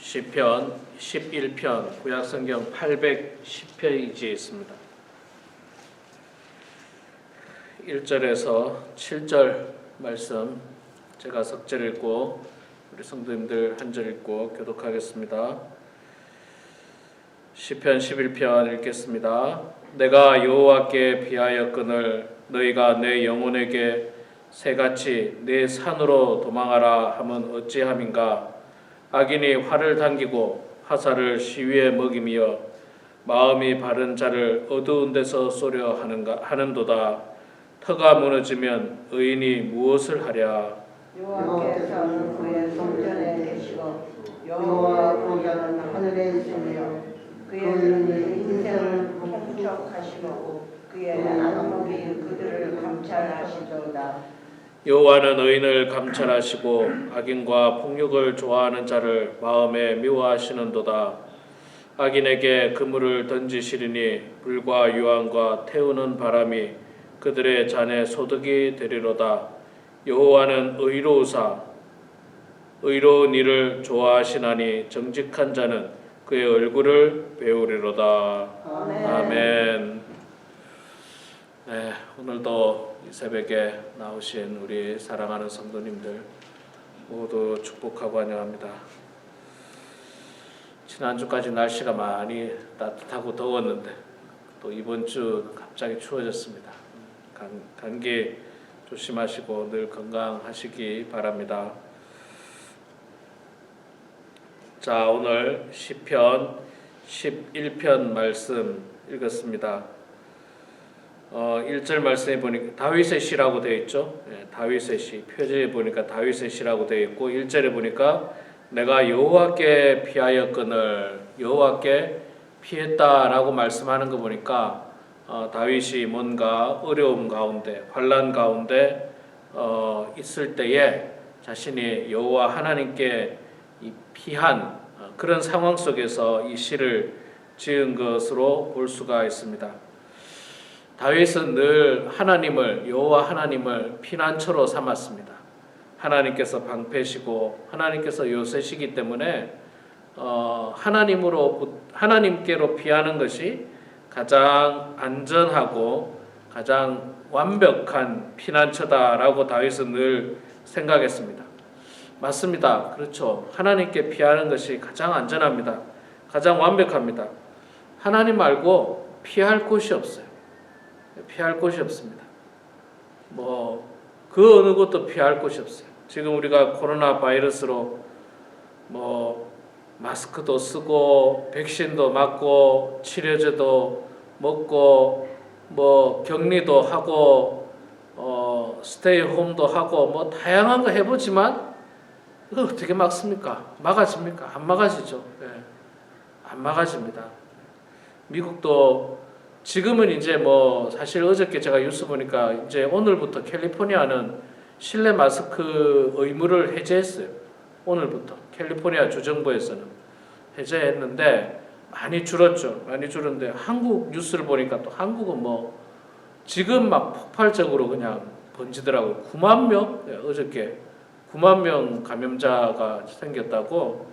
시편 11편 구약성경 810페이지에 있습니다. 1절에서 7절 말씀 제가 석절 읽고 우리 성도님들 한 절 읽고 교독하겠습니다. 시편 11편 읽겠습니다. 내가 여호와께 비하였거늘 너희가 내 영혼에게 새같이 내 산으로 도망하라 함은 어찌함인가. 악인이 활을 당기고 화살을 시위에 먹이며 마음이 바른 자를 어두운 데서 쏘려 하는도다. 터가 무너지면 의인이 무엇을 하랴. 여호와께서는 그의 성전에 계시고 여호와 보좌는 하늘에 있으며 그의 눈이 인생을 통촉하시고 그의 안목이 그들을 감찰하시도다. 여호와는 의인을 감찰하시고 악인과 폭력을 좋아하는 자를 마음에 미워하시는도다. 악인에게 그물을 던지시리니 불과 유황과 태우는 바람이 그들의 잔에 소득이 되리로다. 여호와는 의로우사 의로운 일을 좋아하시나니 정직한 자는 그의 얼굴을 배우리로다. 아멘. 네, 오늘도 이 새벽에 나오신 우리 사랑하는 성도님들 모두 축복하고 환영합니다. 지난주까지 날씨가 많이 따뜻하고 더웠는데 또 이번 주 갑자기 추워졌습니다. 감기 조심하시고 늘 건강하시기 바랍니다. 자, 오늘 시편 11편 말씀 읽었습니다. 1절 말씀에 보니까 다윗의 시라고 되어 있죠. 다윗의 시, 표지에 보니까 다윗의 시라고 되어 있고 1절에 보니까 내가 여호와께 피하였거늘 여호와께 피했다라고 말씀하는 거 보니까 다윗이 뭔가 어려움 가운데 환난 가운데 있을 때에 자신이 여호와 하나님께 피한 그런 상황 속에서 이 시를 지은 것으로 볼 수가 있습니다. 다윗은 늘 하나님을 여호와 하나님을 피난처로 삼았습니다. 하나님께서 방패시고 하나님께서 요새시기 때문에 하나님께로 피하는 것이 가장 안전하고 가장 완벽한 피난처다라고 다윗은 늘 생각했습니다. 맞습니다. 그렇죠. 하나님께 피하는 것이 가장 안전합니다. 가장 완벽합니다. 하나님 말고 피할 곳이 없어요. 피할 곳이 없습니다. 그 어느 곳도 피할 곳이 없어요. 지금 우리가 코로나 바이러스로 마스크도 쓰고 백신도 맞고 치료제도 먹고 격리도 하고 스테이 홈도 하고 다양한 거 해보지만 이거 어떻게 막습니까? 막아집니까? 안 막아지죠. 안 막아집니다. 미국도 지금은 이제 사실 어저께 제가 뉴스 보니까 이제 오늘부터 캘리포니아는 실내 마스크 의무를 해제했어요. 오늘부터 캘리포니아 주정부에서는 해제했는데 많이 줄었죠. 많이 줄었는데 한국 뉴스를 보니까 또 한국은 지금 막 폭발적으로 그냥 번지더라고요. 9만 명 어저께 9만 명 감염자가 생겼다고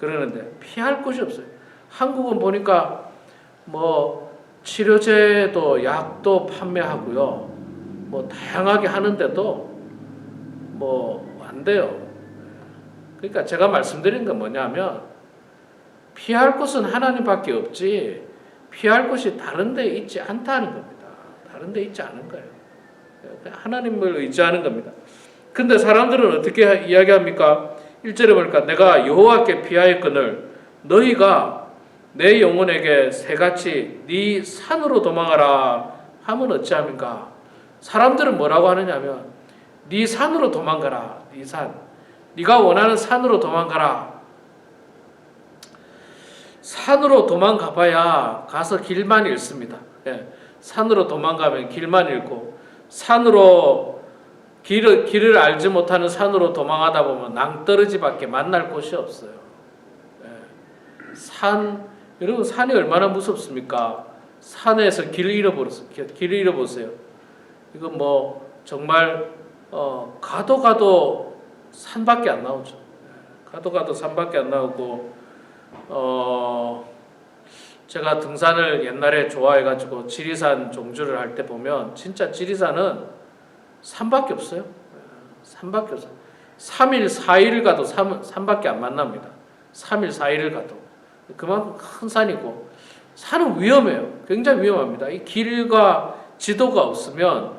그러는데 피할 곳이 없어요. 한국은 보니까 치료제도 약도 판매하고요. 다양하게 하는데도 안 돼요. 그러니까 제가 말씀드린 건 뭐냐면 피할 곳은 하나님밖에 없지 피할 곳이 다른 데 있지 않다는 겁니다. 다른 데 있지 않은 거예요. 하나님을 의지하는 겁니다. 근데 사람들은 어떻게 이야기합니까? 1절에 보니까 내가 여호와께 피하였거늘 너희가 내 영혼에게 새같이 네 산으로 도망하라 하면 어찌합니까? 사람들은 뭐라고 하느냐면 네 산으로 도망가라. 네 산. 네가 원하는 산으로 도망가라. 산으로 도망가봐야 가서 길만 잃습니다. 산으로 도망가면 길만 잃고 산으로 길을 알지 못하는 산으로 도망하다 보면 낭떠러지밖에 만날 곳이 없어요. 여러분 산이 얼마나 무섭습니까? 산에서 길을 잃어보세요. 이거 정말 가도 산밖에 안 나오죠. 가도 산밖에 안 나오고 제가 등산을 옛날에 좋아해가지고 지리산 종주를 할 때 보면 진짜 지리산은 산밖에 없어요. 산밖에 없어요. 3일 4일을 가도 산밖에 안 만납니다. 3일 4일을 가도 그만큼 큰 산이고 산은 위험해요. 굉장히 위험합니다. 이 길과 지도가 없으면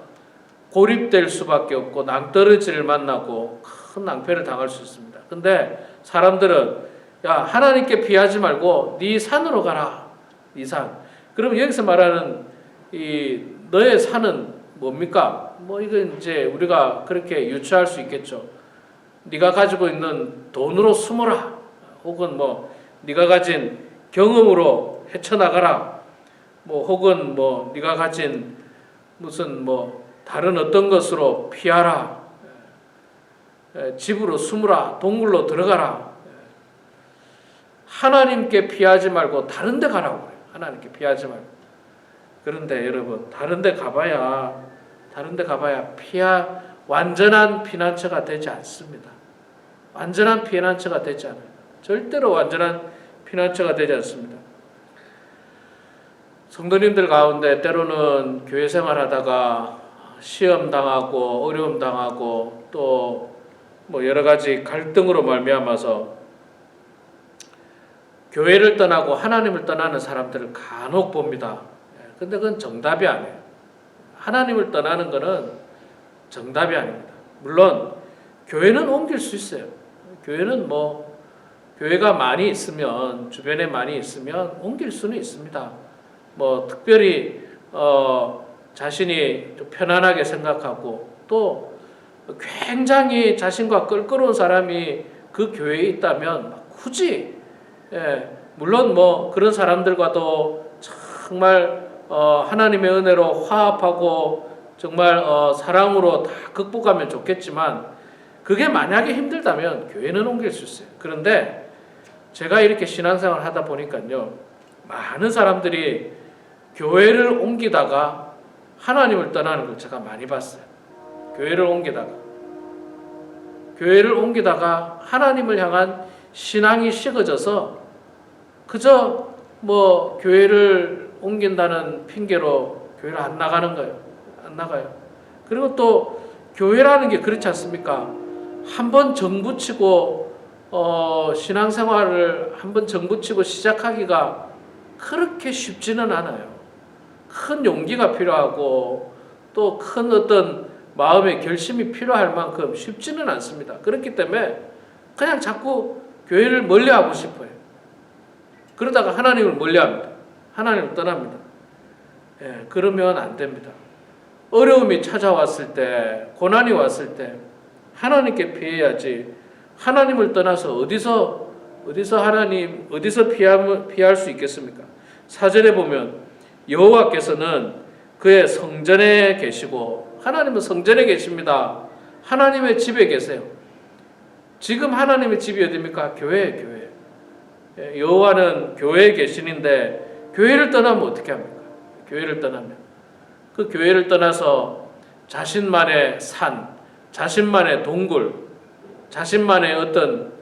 고립될 수밖에 없고 낭떠러지를 만나고 큰 낭패를 당할 수 있습니다. 근데 사람들은 야 하나님께 피하지 말고 네 산으로 가라. 네 산. 그럼 여기서 말하는 이 너의 산은 뭡니까? 뭐 이건 이제 우리가 그렇게 유추할 수 있겠죠. 네가 가지고 있는 돈으로 숨어라. 혹은 뭐 네가 가진 경험으로 헤쳐나가라. 뭐 혹은 뭐 네가 가진 무슨 뭐 다른 어떤 것으로 피하라. 집으로 숨으라. 동굴로 들어가라. 하나님께 피하지 말고 다른 데 가라고 그래요. 하나님께 피하지 말고. 그런데 여러분 다른 데 가봐야 완전한 피난처가 되지 않습니다. 완전한 피난처가 되지 않아요. 절대로 완전한 피난처가 되지 않습니다. 성도님들 가운데 때로는 교회 생활하다가 시험 당하고 어려움 당하고 또 뭐 여러 가지 갈등으로 말미암아서 교회를 떠나고 하나님을 떠나는 사람들을 간혹 봅니다. 근데 그건 정답이 아니에요. 하나님을 떠나는 것은 정답이 아닙니다. 물론 교회는 옮길 수 있어요. 교회는 뭐 교회가 많이 있으면 주변에 많이 있으면 옮길 수는 있습니다. 뭐 특별히 자신이 좀 편안하게 생각하고 또 굉장히 자신과 껄끄러운 사람이 그 교회에 있다면 굳이 물론 뭐 그런 사람들과도 정말 하나님의 은혜로 화합하고 정말 사랑으로 다 극복하면 좋겠지만 그게 만약에 힘들다면 교회는 옮길 수 있어요. 그런데 제가 이렇게 신앙생활 하다 보니까요 많은 사람들이 교회를 옮기다가 하나님을 떠나는 걸 제가 많이 봤어요. 교회를 옮기다가 하나님을 향한 신앙이 식어져서 그저 뭐 교회를 옮긴다는 핑계로 교회를 안 나가는 거예요. 안 나가요. 그리고 또 교회라는 게 그렇지 않습니까? 한번 정붙이고 신앙생활을 한번 정붙이고 시작하기가 그렇게 쉽지는 않아요. 큰 용기가 필요하고 또 큰 어떤 마음의 결심이 필요할 만큼 쉽지는 않습니다. 그렇기 때문에 그냥 자꾸 교회를 멀리하고 싶어요. 그러다가 하나님을 멀리합니다. 하나님을 떠납니다. 그러면 안 됩니다. 어려움이 찾아왔을 때, 고난이 왔을 때 하나님께 피해야지. 하나님을 떠나서 어디서 피할 수 있겠습니까? 4절에 보면 여호와께서는 그의 성전에 계시고 하나님은 성전에 계십니다. 하나님의 집에 계세요. 지금 하나님의 집이 어디입니까? 교회. 여호와는 교회에 계시는데 교회를 떠나면 어떻게 합니까? 교회를 떠나면 그 교회를 떠나서 자신만의 산, 자신만의 동굴, 자신만의 어떤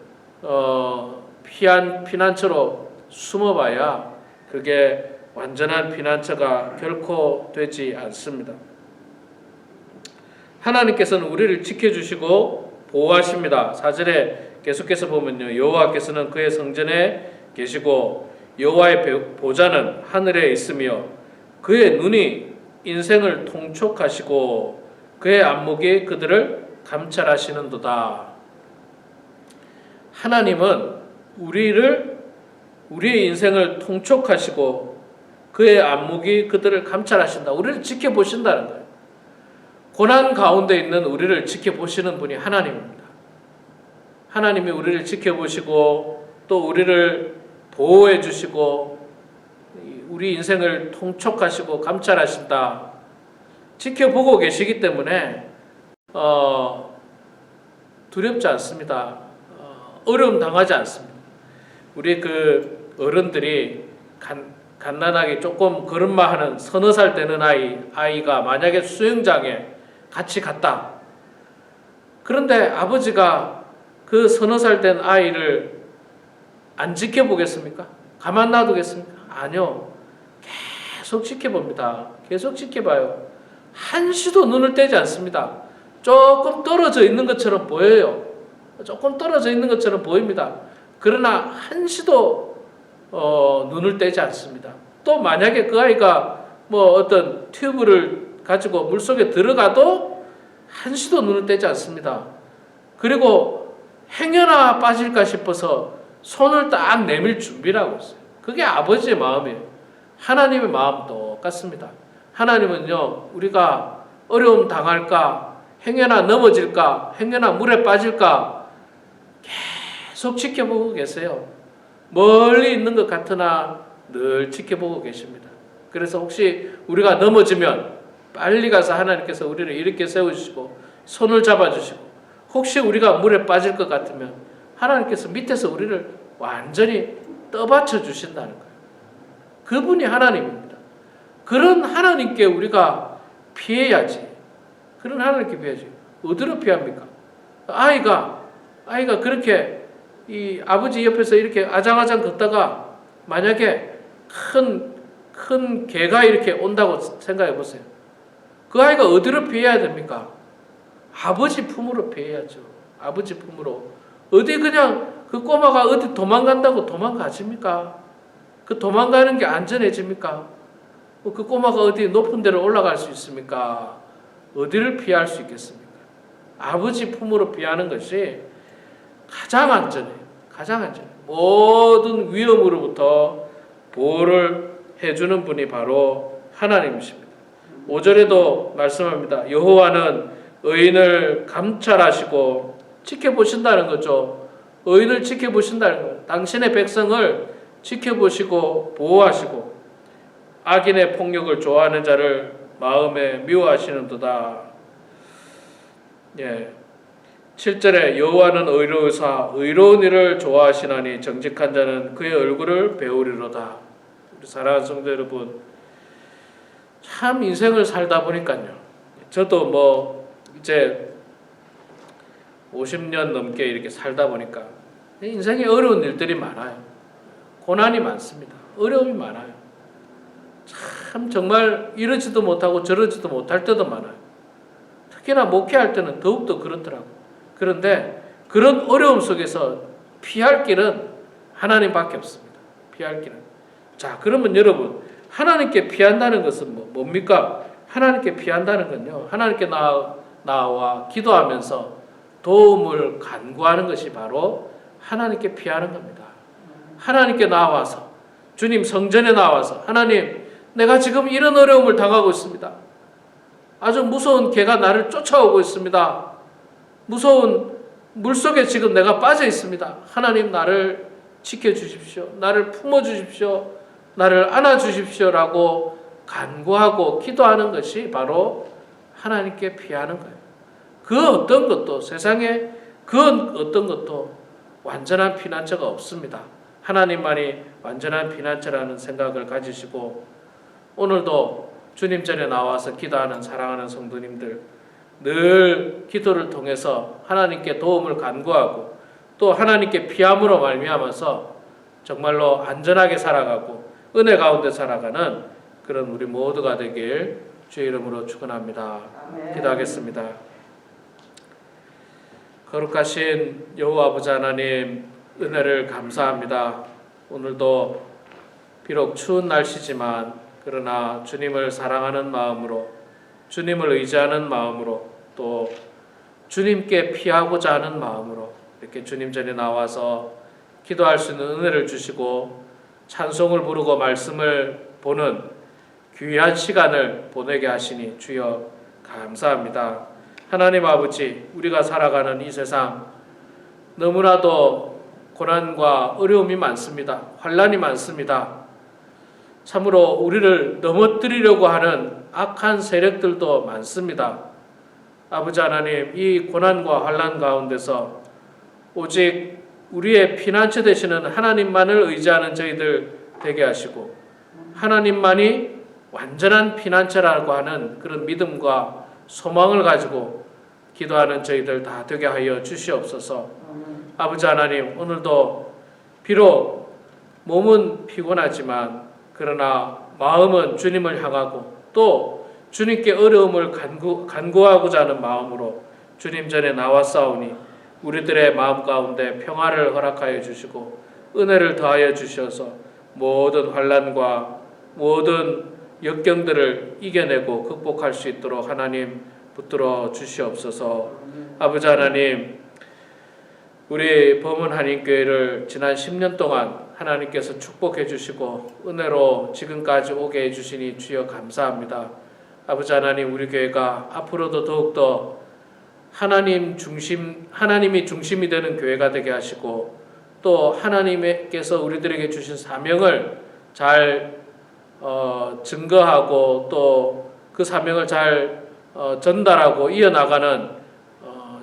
피난처로 숨어봐야 그게 완전한 피난처가 결코 되지 않습니다. 하나님께서는 우리를 지켜주시고 보호하십니다. 4절에 계속해서 보면요. 여호와께서는 그의 성전에 계시고 여호와의 보좌는 하늘에 있으며 그의 눈이 인생을 통촉하시고 그의 안목이 그들을 감찰하시는도다. 하나님은 우리의 인생을 통촉하시고 그의 안목이 그들을 감찰하신다. 우리를 지켜보신다는 거예요. 고난 가운데 있는 우리를 지켜보시는 분이 하나님입니다. 하나님이 우리를 지켜보시고 또 우리를 보호해 주시고 우리 인생을 통촉하시고 감찰하신다. 지켜보고 계시기 때문에 두렵지 않습니다. 어려움 당하지 않습니다. 우리 그 어른들이 갓난아기 조금 걸음마하는 서너 살 되는 아이가 만약에 수영장에 같이 갔다. 그런데 아버지가 그 서너 살 된 아이를 안 지켜보겠습니까? 가만 놔두겠습니까? 아니요. 계속 지켜봅니다. 계속 지켜봐요. 한시도 눈을 떼지 않습니다. 조금 떨어져 있는 것처럼 보여요. 조금 떨어져 있는 것처럼 보입니다. 그러나 한시도 눈을 떼지 않습니다. 또 만약에 그 아이가 뭐 어떤 튜브를 가지고 물속에 들어가도 한시도 눈을 떼지 않습니다. 그리고 행여나 빠질까 싶어서 손을 딱 내밀 준비를 하고 있어요. 그게 아버지의 마음이에요. 하나님의 마음 똑같습니다. 하나님은요, 우리가 어려움 당할까, 행여나 넘어질까, 행여나 물에 빠질까 계속 지켜보고 계세요. 멀리 있는 것 같으나 늘 지켜보고 계십니다. 그래서 혹시 우리가 넘어지면 빨리 가서 하나님께서 우리를 일으켜 세우시고 손을 잡아주시고, 혹시 우리가 물에 빠질 것 같으면 하나님께서 밑에서 우리를 완전히 떠받쳐 주신다는 거예요. 그분이 하나님입니다. 그런 하나님께 우리가 피해야지. 그런 하나님께 피해야지. 어디로 피합니까? 아이가 그렇게 이 아버지 옆에서 이렇게 아장아장 걷다가 만약에 큰 개가 이렇게 온다고 생각해 보세요. 그 아이가 어디로 피해야 됩니까? 아버지 품으로 피해야죠. 아버지 품으로. 어디 그냥 그 꼬마가 어디 도망간다고 도망가십니까? 그 도망가는 게 안전해집니까? 그 꼬마가 어디 높은 데로 올라갈 수 있습니까? 어디를 피할 수 있겠습니까? 아버지 품으로 피하는 것이 가장 안전해요. 가장 안전해요. 모든 위험으로부터 보호를 해주는 분이 바로 하나님이십니다. 5절에도 말씀합니다. 여호와는 의인을 감찰하시고 지켜보신다는 거죠. 의인을 지켜보신다는 거예요. 당신의 백성을 지켜보시고 보호하시고 악인의 폭력을 좋아하는 자를 마음에 미워하시는도다. 예. 7절에 여호와는 의로우사 의로운 일을 좋아하시나니 정직한 자는 그의 얼굴을 배우리로다. 우리 사랑하는 성도 여러분, 참 인생을 살다 보니까요. 저도 뭐 이제 50년 넘게 이렇게 살다 보니까 인생에 어려운 일들이 많아요. 고난이 많습니다. 어려움이 많아요. 참 정말 이러지도 못하고 저러지도 못할 때도 많아요. 특히나 목회할 때는 더욱더 그렇더라고요. 그런데 그런 어려움 속에서 피할 길은 하나님밖에 없습니다. 피할 길은. 자, 그러면 여러분, 하나님께 피한다는 것은 뭡니까? 하나님께 피한다는 건요, 하나님께 나와 기도하면서 도움을 간구하는 것이 바로 하나님께 피하는 겁니다. 하나님께 나와서, 주님 성전에 나와서, 하나님, 내가 지금 이런 어려움을 당하고 있습니다. 아주 무서운 개가 나를 쫓아오고 있습니다. 무서운 물속에 지금 내가 빠져 있습니다. 하나님, 나를 지켜주십시오. 나를 품어주십시오. 나를 안아주십시오라고 간구하고 기도하는 것이 바로 하나님께 피하는 거예요. 그 어떤 것도, 세상에 그 어떤 것도 완전한 피난처가 없습니다. 하나님만이 완전한 피난처라는 생각을 가지시고, 오늘도 주님 전에 나와서 기도하는 사랑하는 성도님들, 늘 기도를 통해서 하나님께 도움을 간구하고 또 하나님께 피함으로 말미암아서 정말로 안전하게 살아가고 은혜 가운데 살아가는 그런 우리 모두가 되길 주의 이름으로 축원합니다. 기도하겠습니다. 거룩하신 여호와 아버지 하나님, 은혜를 감사합니다. 오늘도 비록 추운 날씨지만 그러나 주님을 사랑하는 마음으로, 주님을 의지하는 마음으로, 또 주님께 피하고자 하는 마음으로 이렇게 주님 전에 나와서 기도할 수 있는 은혜를 주시고 찬송을 부르고 말씀을 보는 귀한 시간을 보내게 하시니 주여 감사합니다. 하나님 아버지, 우리가 살아가는 이 세상 너무나도 고난과 어려움이 많습니다. 환난이 많습니다. 참으로 우리를 넘어뜨리려고 하는 악한 세력들도 많습니다. 아버지 하나님, 이 고난과 환난 가운데서 오직 우리의 피난처 되시는 하나님만을 의지하는 저희들 되게 하시고, 하나님만이 완전한 피난처라고 하는 그런 믿음과 소망을 가지고 기도하는 저희들 다 되게 하여 주시옵소서. 아버지 하나님, 오늘도 비록 몸은 피곤하지만 그러나 마음은 주님을 향하고 또 주님께 어려움을 간구하고자 하는 마음으로 주님 전에 나왔사오니 우리들의 마음 가운데 평화를 허락하여 주시고 은혜를 더하여 주셔서 모든 환난과 모든 역경들을 이겨내고 극복할 수 있도록 하나님 붙들어 주시옵소서. 아버지 하나님, 우리 범은 한인교회를 지난 10년 동안 하나님께서 축복해 주시고 은혜로 지금까지 오게 해주시니 주여 감사합니다. 아버지 하나님, 우리 교회가 앞으로도 더욱더 하나님이 중심이 되는 교회가 되게 하시고 또 하나님께서 우리들에게 주신 사명을 잘 증거하고 또 그 사명을 잘 전달하고 이어나가는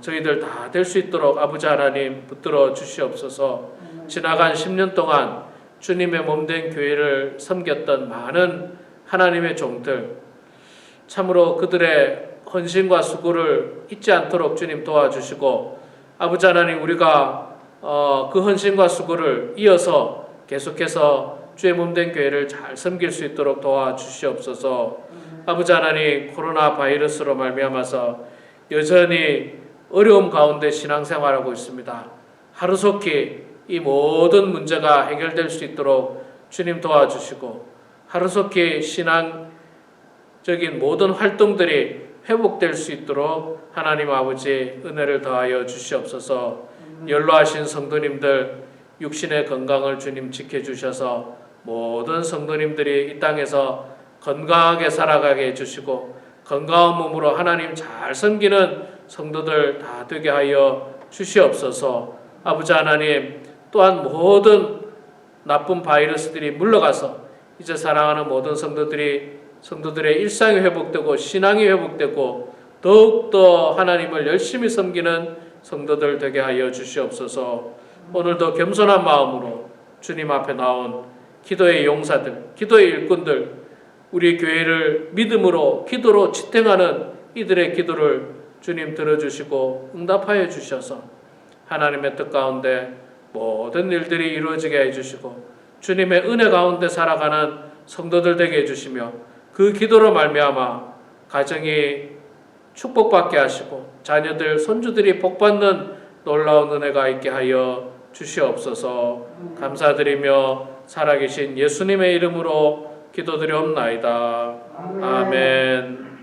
저희들 다 될 수 있도록 아버지 하나님 붙들어 주시옵소서. 지나간 10년 동안 주님의 몸된 교회를 섬겼던 많은 하나님의 종들, 참으로 그들의 헌신과 수고를 잊지 않도록 주님 도와주시고 아버지 하나님, 우리가 그 헌신과 수고를 이어서 계속해서 주의 몸된 교회를 잘 섬길 수 있도록 도와주시옵소서. 아버지 하나님, 코로나 바이러스로 말미암아서 여전히 어려움 가운데 신앙생활하고 있습니다. 하루속히 이 모든 문제가 해결될 수 있도록 주님 도와주시고 하루속히 신앙적인 모든 활동들이 회복될 수 있도록 하나님 아버지 은혜를 더하여 주시옵소서. 연로하신 성도님들 육신의 건강을 주님 지켜주셔서 모든 성도님들이 이 땅에서 건강하게 살아가게 해주시고 건강한 몸으로 하나님 잘 섬기는 성도들 다 되게 하여 주시옵소서. 아버지 하나님, 또한 모든 나쁜 바이러스들이 물러가서 이제 사랑하는 모든 성도들의 일상이 회복되고 신앙이 회복되고 더욱더 하나님을 열심히 섬기는 성도들 되게 하여 주시옵소서. 오늘도 겸손한 마음으로 주님 앞에 나온 기도의 용사들, 기도의 일꾼들, 우리 교회를 믿음으로 기도로 지탱하는 이들의 기도를 주님 들어주시고 응답하여 주셔서 하나님의 뜻 가운데 모든 일들이 이루어지게 해주시고 주님의 은혜 가운데 살아가는 성도들 되게 해주시며 그 기도로 말미암아 가정이 축복받게 하시고 자녀들, 손주들이 복받는 놀라운 은혜가 있게 하여 주시옵소서. 감사드리며 살아계신 예수님의 이름으로 기도드리옵나이다. 아멘.